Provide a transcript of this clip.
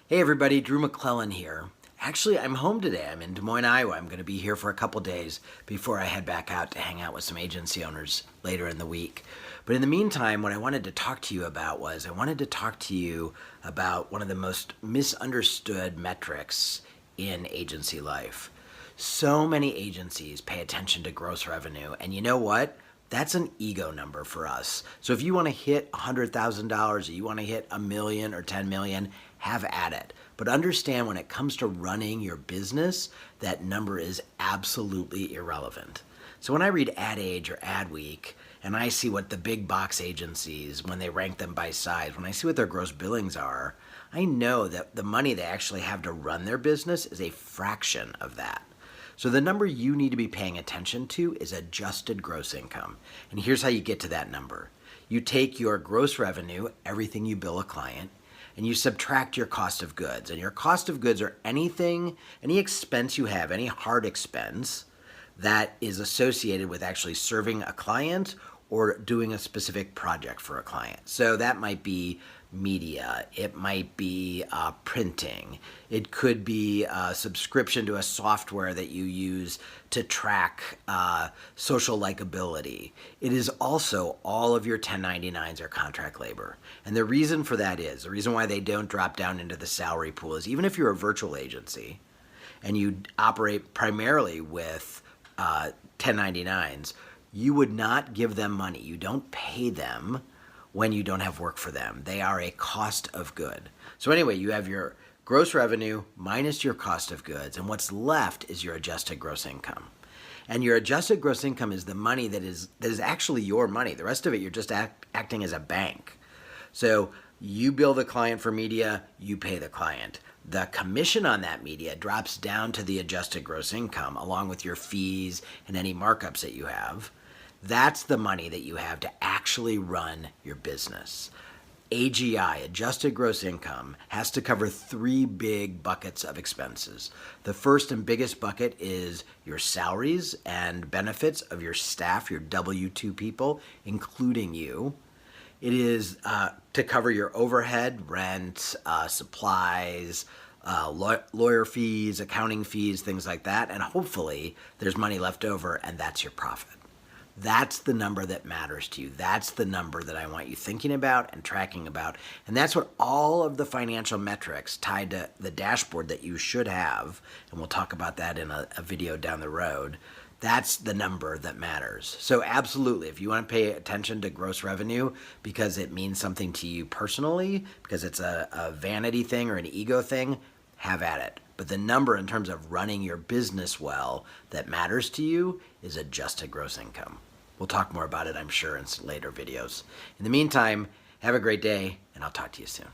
Hey everybody, Drew McLellan here. Actually, I'm home today. I'm in Des Moines, Iowa. I'm going to be here for a couple days before I head back out to hang out with some agency owners later in the week. But in the meantime, what I wanted to talk to you about was I wanted to talk to you about one of the most misunderstood metrics in agency life. So many agencies pay attention to gross revenue, and you know what? That's an ego number for us. So if you want to hit $100,000, or you want to hit $1 million or 10 million, have at it. But understand when it comes to running your business, that number is absolutely irrelevant. So when I read Ad Age or Ad Week, and I see what the big box agencies, when they rank them by size, when I see what their gross billings are, I know that the money they actually have to run their business is a fraction of that. So the number you need to be paying attention to is adjusted gross income. And here's how you get to that number. You take your gross revenue, everything you bill a client, and you subtract your cost of goods. And your cost of goods are anything, any expense you have, any hard expense that is associated with actually serving a client or doing a specific project for a client. So that might be media, it might be printing, it could be a subscription to a software that you use to track social likability. It is also all of your 1099s or contract labor. And the reason for that is, the reason why they don't drop down into the salary pool is even if you're a virtual agency and you operate primarily with 1099s, you would not give them money. You don't pay them when you don't have work for them. They are a cost of good. So anyway, you have your gross revenue minus your cost of goods, and what's left is your adjusted gross income. And your adjusted gross income is the money that is actually your money. The rest of it, you're just acting as a bank. So you bill the client for media, you pay the client. The commission on that media drops down to the adjusted gross income along with your fees and any markups that you have. That's the money that you have to actually run your business. AGI, adjusted gross income, has to cover three big buckets of expenses. The first and biggest bucket is your salaries and benefits of your staff, your W-2 people, including you. It is to cover your overhead, rent, supplies, lawyer fees, accounting fees, things like that. And hopefully there's money left over and that's your profit. That's the number that matters to you. That's the number that I want you thinking about and tracking about. And that's what all of the financial metrics tied to the dashboard that you should have, and we'll talk about that in a video down the road, that's the number that matters. So absolutely, if you want to pay attention to gross revenue because it means something to you personally, because it's a vanity thing or an ego thing, have at it. But the number in terms of running your business well that matters to you is adjusted gross income. We'll talk more about it, I'm sure, in later videos. In the meantime, have a great day, and I'll talk to you soon.